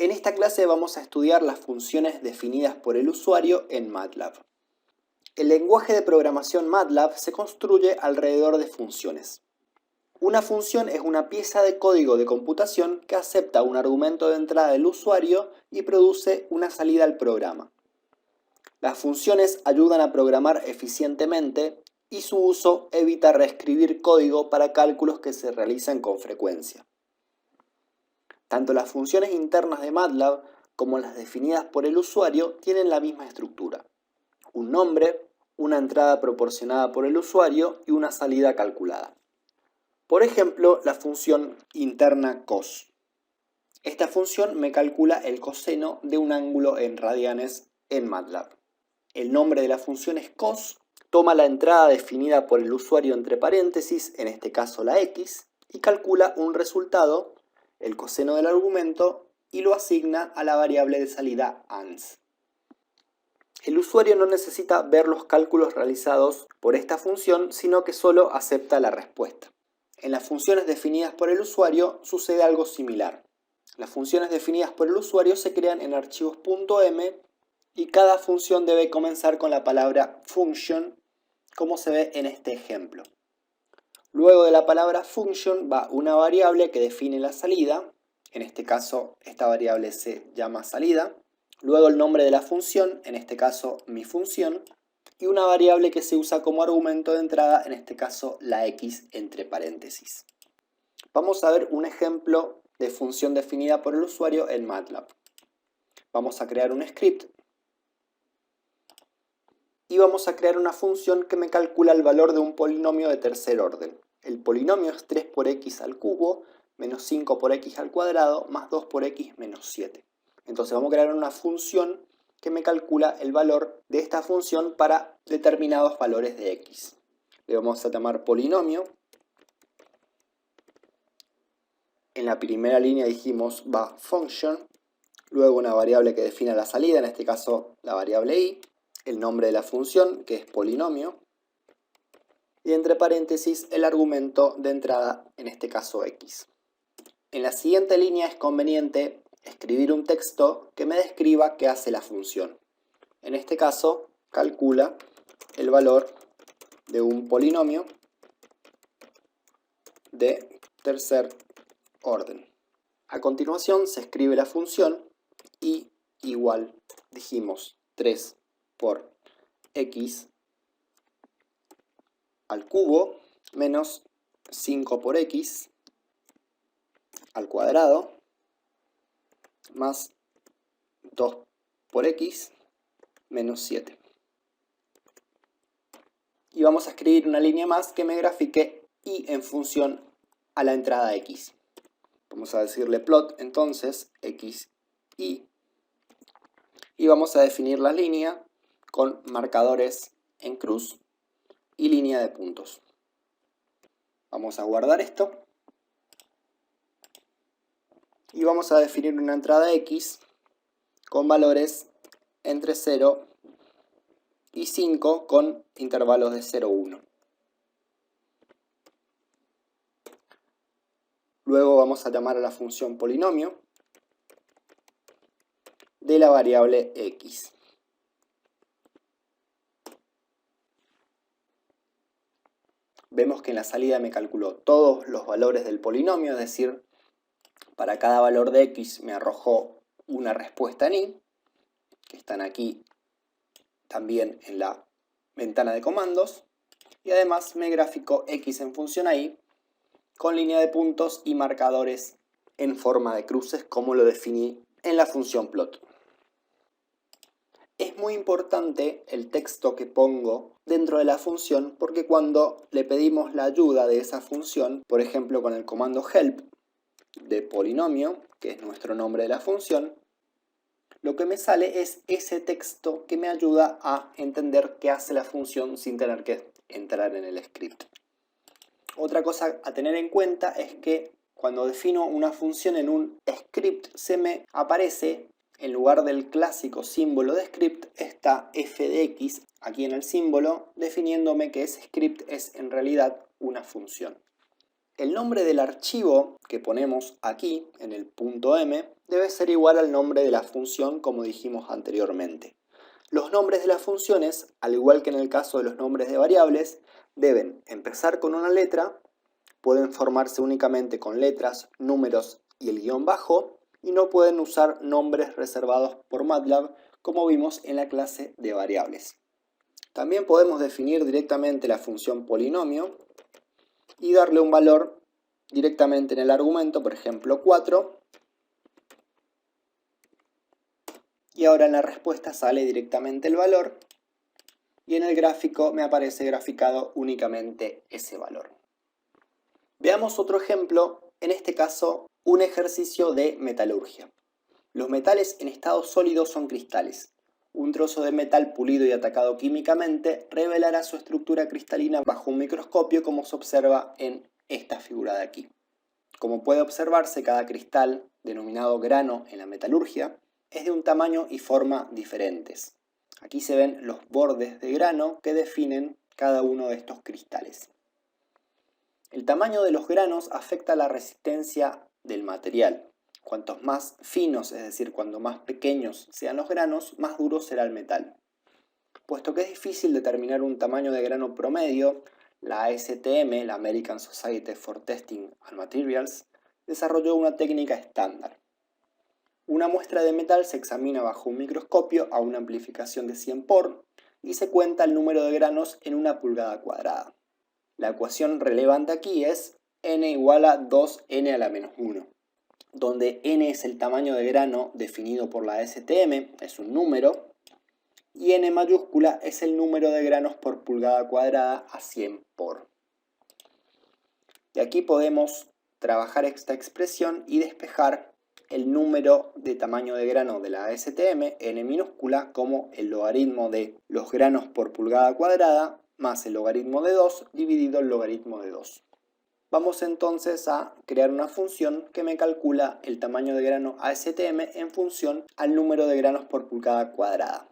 En esta clase vamos a estudiar las funciones definidas por el usuario en MATLAB. El lenguaje de programación MATLAB se construye alrededor de funciones. Una función es una pieza de código de computación que acepta un argumento de entrada del usuario y produce una salida al programa. Las funciones ayudan a programar eficientemente y su uso evita reescribir código para cálculos que se realizan con frecuencia. Tanto las funciones internas de MATLAB como las definidas por el usuario tienen la misma estructura: un nombre, una entrada proporcionada por el usuario y una salida calculada. Por ejemplo, la función interna cos. Esta función me calcula el coseno de un ángulo en radianes en MATLAB. El nombre de la función es cos, toma la entrada definida por el usuario entre paréntesis, en este caso la x, y calcula un resultado, el coseno del argumento, y lo asigna a la variable de salida ans. El usuario no necesita ver los cálculos realizados por esta función, sino que solo acepta la respuesta. En las funciones definidas por el usuario sucede algo similar. Las funciones definidas por el usuario se crean en archivos .m y cada función debe comenzar con la palabra function, como se ve en este ejemplo. Luego de la palabra function va una variable que define la salida, en este caso esta variable se llama salida, luego el nombre de la función, en este caso mi función, y una variable que se usa como argumento de entrada, en este caso la x entre paréntesis. Vamos a ver un ejemplo de función definida por el usuario en MATLAB. Vamos a crear un script y vamos a crear una función que me calcula el valor de un polinomio de tercer orden. El polinomio es 3 por x al cubo menos 5 por x al cuadrado más 2 por x menos 7. Entonces vamos a crear una función que me calcula el valor de esta función para determinados valores de x. Le vamos a llamar polinomio. En la primera línea dijimos va function, luego una variable que defina la salida, en este caso la variable i, el nombre de la función, que es polinomio, y entre paréntesis el argumento de entrada, en este caso x. En la siguiente línea es conveniente escribir un texto que me describa qué hace la función. En este caso, calcula el valor de un polinomio de tercer orden. A continuación se escribe la función i igual, dijimos, 3 por x al cubo menos 5 por x al cuadrado más 2 por x menos 7. Y vamos a escribir una línea más que me grafique y en función a la entrada x. Vamos a decirle plot entonces x y vamos a definir la línea con marcadores en cruz y línea de puntos. Vamos a guardar esto y vamos a definir una entrada x con valores entre 0 y 5 con intervalos de 0 a 1. Luego vamos a llamar a la función polinomio de la variable x. Vemos que en la salida me calculó todos los valores del polinomio, es decir, para cada valor de x me arrojó una respuesta en y, que están aquí también en la ventana de comandos, y además me graficó x en función a y con línea de puntos y marcadores en forma de cruces, como lo definí en la función plot. Es muy importante el texto que pongo dentro de la función, porque cuando le pedimos la ayuda de esa función, por ejemplo con el comando help de polinomio, que es nuestro nombre de la función, lo que me sale es ese texto que me ayuda a entender qué hace la función sin tener que entrar en el script. Otra cosa a tener en cuenta es que cuando defino una función en un script se me aparece, en lugar del clásico símbolo de script, está f de x aquí en el símbolo, definiéndome que ese script es en realidad una función. El nombre del archivo que ponemos aquí, en el punto M, debe ser igual al nombre de la función como dijimos anteriormente. Los nombres de las funciones, al igual que en el caso de los nombres de variables, deben empezar con una letra, pueden formarse únicamente con letras, números y el guión bajo, y no pueden usar nombres reservados por MATLAB como vimos en la clase de variables. También podemos definir directamente la función polinomio y darle un valor directamente en el argumento, por ejemplo 4, y ahora en la respuesta sale directamente el valor y en el gráfico me aparece graficado únicamente ese valor. Veamos otro ejemplo, en este caso un ejercicio de metalurgia. Los metales en estado sólido son cristales. Un trozo de metal pulido y atacado químicamente revelará su estructura cristalina bajo un microscopio como se observa en esta figura de aquí. Como puede observarse, cada cristal, denominado grano en la metalurgia, es de un tamaño y forma diferentes. Aquí se ven los bordes de grano que definen cada uno de estos cristales. El tamaño de los granos afecta la resistencia del material. Cuantos más finos, es decir, cuanto más pequeños sean los granos, más duro será el metal. Puesto que es difícil determinar un tamaño de grano promedio, la ASTM, la American Society for Testing and Materials, desarrolló una técnica estándar. Una muestra de metal se examina bajo un microscopio a una amplificación de 100 por y se cuenta el número de granos en una pulgada cuadrada. La ecuación relevante aquí es n igual a 2n a la menos 1, donde n es el tamaño de grano definido por la ASTM, es un número, y n mayúscula es el número de granos por pulgada cuadrada a 100 por. Y aquí podemos trabajar esta expresión y despejar el número de tamaño de grano de la ASTM, n minúscula, como el logaritmo de los granos por pulgada cuadrada más el logaritmo de 2 dividido el logaritmo de 2. Vamos entonces a crear una función que me calcula el tamaño de grano ASTM en función al número de granos por pulgada cuadrada.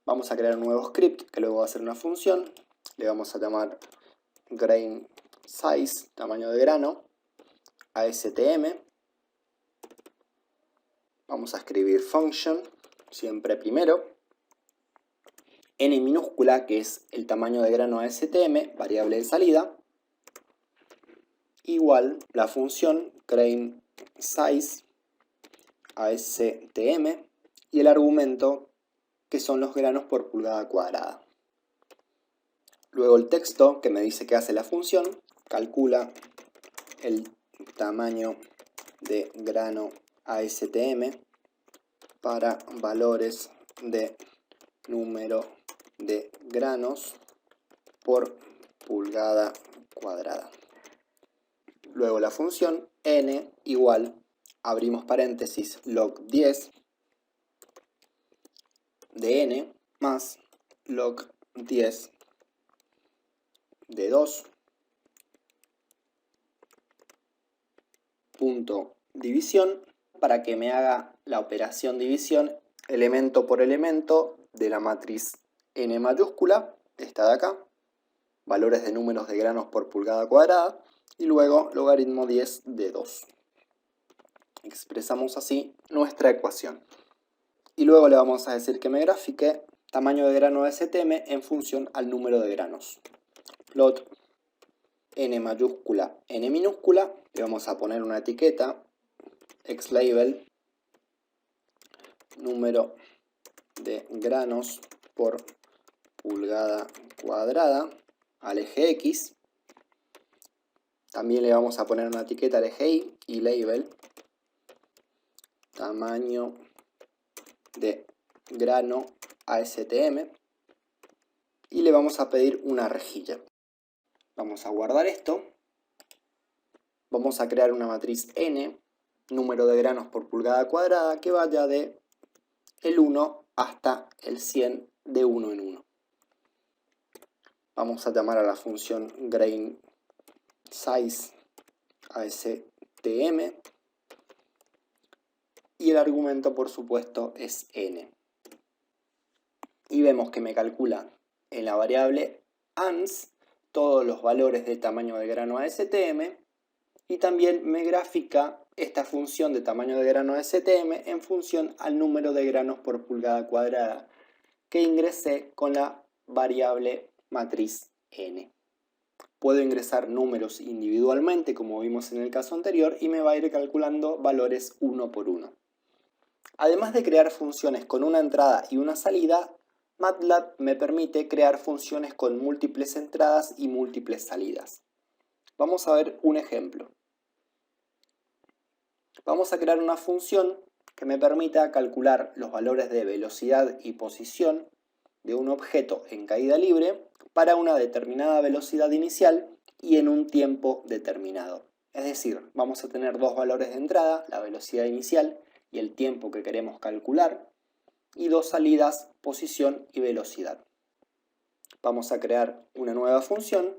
Vamos a crear un nuevo script que luego va a ser una función. Le vamos a llamar grain size, tamaño de grano, ASTM. Vamos a escribir function, siempre primero. N minúscula, que es el tamaño de grano ASTM, variable de salida, igual la función grain size ASTM y el argumento que son los granos por pulgada cuadrada. Luego el texto que me dice que hace la función, calcula el tamaño de grano ASTM para valores de número de granos por pulgada cuadrada. Luego la función n igual, abrimos paréntesis, log 10 de n más log 10 de 2 punto división para que me haga la operación división elemento por elemento de la matriz n mayúscula, esta de acá, valores de números de granos por pulgada cuadrada, y luego logaritmo 10 de 2. Expresamos así nuestra ecuación. Y luego le vamos a decir que me grafique tamaño de grano ASTM en función al número de granos. Plot n mayúscula, n minúscula, le vamos a poner una etiqueta, xlabel, número de granos por pulgada cuadrada al eje X. También le vamos a poner una etiqueta al eje Y y label, tamaño de grano ASTM, y le vamos a pedir una rejilla. Vamos a guardar esto. Vamos a crear una matriz n, número de granos por pulgada cuadrada, que vaya de el 1 hasta el 100 de 1 en 1. Vamos a llamar a la función grain size ASTM y el argumento, por supuesto, es n. Y vemos que me calcula en la variable ans todos los valores de tamaño de grano ASTM y también me grafica esta función de tamaño de grano ASTM en función al número de granos por pulgada cuadrada que ingresé con la variable matriz n. Puedo ingresar números individualmente como vimos en el caso anterior y me va a ir calculando valores uno por uno. Además de crear funciones con una entrada y una salida, MATLAB me permite crear funciones con múltiples entradas y múltiples salidas. Vamos a ver un ejemplo. Vamos a crear una función que me permita calcular los valores de velocidad y posición de un objeto en caída libre para una determinada velocidad inicial y en un tiempo determinado. Es decir, vamos a tener dos valores de entrada, la velocidad inicial y el tiempo que queremos calcular, y dos salidas, posición y velocidad. Vamos a crear una nueva función.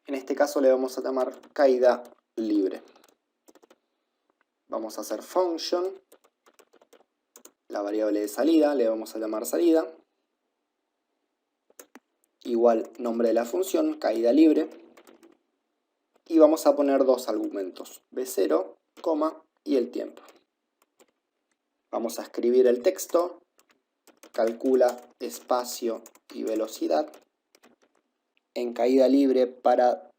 En este caso le vamos a llamar caída libre. Vamos a hacer function, la variable de salida, le vamos a llamar salida, igual nombre de la función, caída libre, y vamos a poner dos argumentos, b0, y el tiempo. Vamos a escribir el texto, calcula espacio y velocidad en caída libre para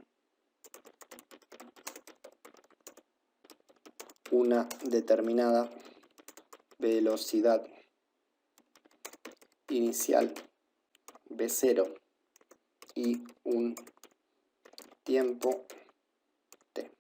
una determinada velocidad inicial b0 y un tiempo t.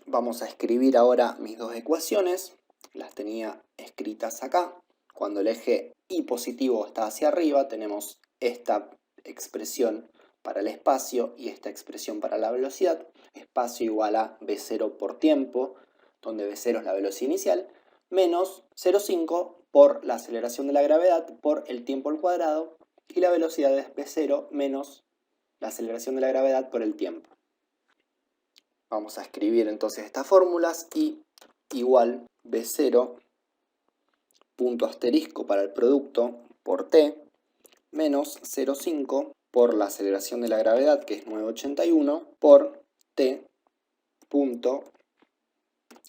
Vamos a escribir ahora mis dos ecuaciones, las tenía escritas acá. Cuando el eje y positivo está hacia arriba tenemos esta expresión para el espacio y esta expresión para la velocidad. Espacio igual a b0 por tiempo, donde b0 es la velocidad inicial, menos 0,5 por la aceleración de la gravedad por el tiempo al cuadrado, y la velocidad es b0 menos la aceleración de la gravedad por el tiempo. Vamos a escribir entonces estas fórmulas, y igual b0 punto asterisco para el producto por t menos 0,5 por la aceleración de la gravedad, que es 981, por t punto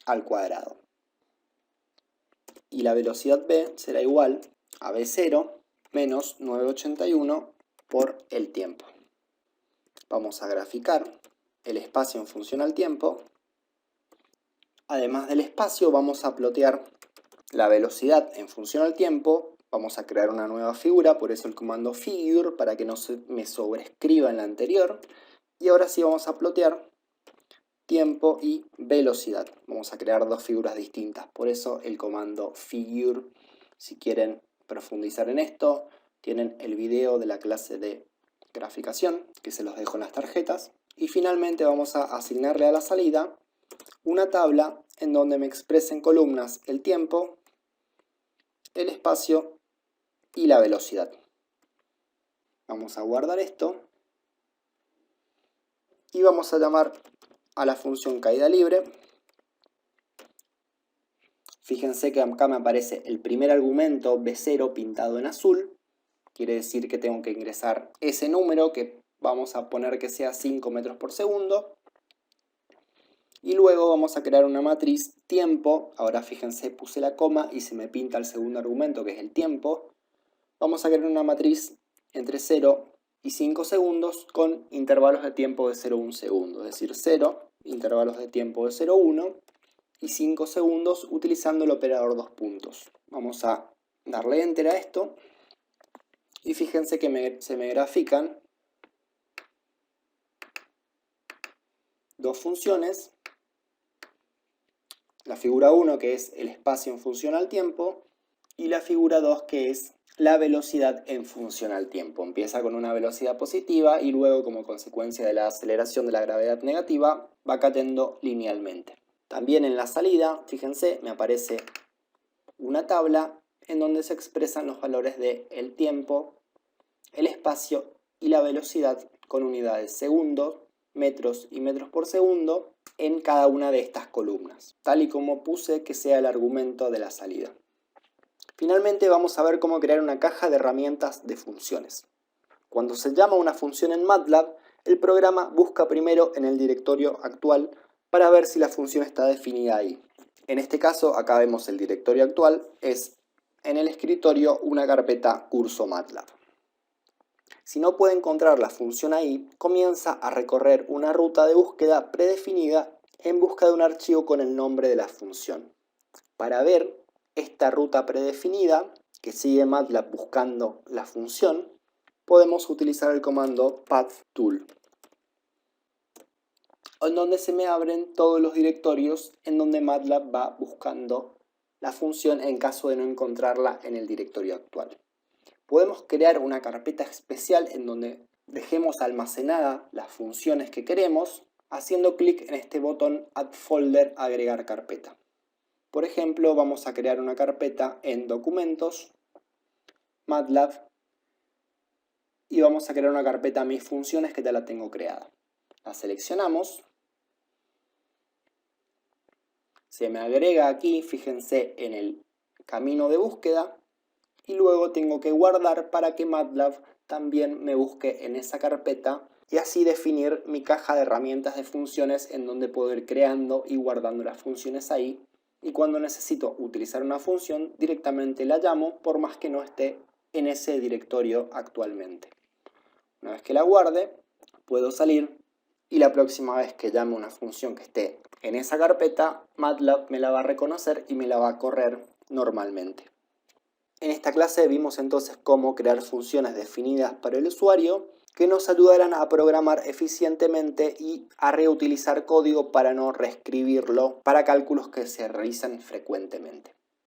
al cuadrado. Y la velocidad b será igual a b0 menos 981 por el tiempo. Vamos a graficar el espacio en función al tiempo. Además del espacio vamos a plotear la velocidad en función al tiempo. Vamos a crear una nueva figura, por eso el comando figure, para que no se me sobrescriba en la anterior. Y ahora sí vamos a plotear tiempo y velocidad. Vamos a crear dos figuras distintas, por eso el comando figure. Si quieren profundizar en esto, tienen el video de la clase de graficación, que se los dejo en las tarjetas. Y finalmente vamos a asignarle a la salida una tabla en donde me exprese en columnas el tiempo, el espacio y la velocidad. Vamos a guardar esto y vamos a llamar a la función caída libre. Fíjense que acá me aparece el primer argumento b0 pintado en azul. Quiere decir que tengo que ingresar ese número, que vamos a poner que sea 5 metros por segundo. Y luego vamos a crear una matriz tiempo. Ahora fíjense, puse la coma y se me pinta el segundo argumento, que es el tiempo. Vamos a crear una matriz entre 0 y 5 segundos con intervalos de tiempo de 0 a 1 segundo. Es decir, 0, intervalos de tiempo de 0 a 1 y 5 segundos utilizando el operador dos puntos. Vamos a darle enter a esto y fíjense que se me grafican dos funciones. La figura 1, que es el espacio en función al tiempo, y la figura 2, que es la velocidad en función al tiempo. Empieza con una velocidad positiva y luego, como consecuencia de la aceleración de la gravedad negativa, va cayendo linealmente. También en la salida, fíjense, me aparece una tabla en donde se expresan los valores del tiempo, el espacio y la velocidad con unidades segundos, metros y metros por segundo en cada una de estas columnas, tal y como puse que sea el argumento de la salida. Finalmente vamos a ver cómo crear una caja de herramientas de funciones. Cuando se llama una función en MATLAB, el programa busca primero en el directorio actual para ver si la función está definida ahí. En este caso, acá vemos el directorio actual, es en el escritorio una carpeta curso MATLAB. Si no puede encontrar la función ahí, comienza a recorrer una ruta de búsqueda predefinida en busca de un archivo con el nombre de la función. Para ver esta ruta predefinida que sigue MATLAB buscando la función, podemos utilizar el comando pathtool, en donde se me abren todos los directorios en donde MATLAB va buscando la función en caso de no encontrarla en el directorio actual. Podemos crear una carpeta especial en donde dejemos almacenadas las funciones que queremos haciendo clic en este botón Add Folder, agregar carpeta. Por ejemplo, vamos a crear una carpeta en documentos, MATLAB, y vamos a crear una carpeta mis funciones que ya la tengo creada. La seleccionamos, se me agrega aquí, fíjense en el camino de búsqueda, y luego tengo que guardar para que MATLAB también me busque en esa carpeta y así definir mi caja de herramientas de funciones en donde puedo ir creando y guardando las funciones ahí, y cuando necesito utilizar una función directamente la llamo por más que no esté en ese directorio actualmente. Una vez que la guarde, puedo salir y la próxima vez que llame una función que esté en esa carpeta, MATLAB me la va a reconocer y me la va a correr normalmente. En esta clase vimos entonces cómo crear funciones definidas para el usuario que nos ayudarán a programar eficientemente y a reutilizar código para no reescribirlo para cálculos que se realizan frecuentemente.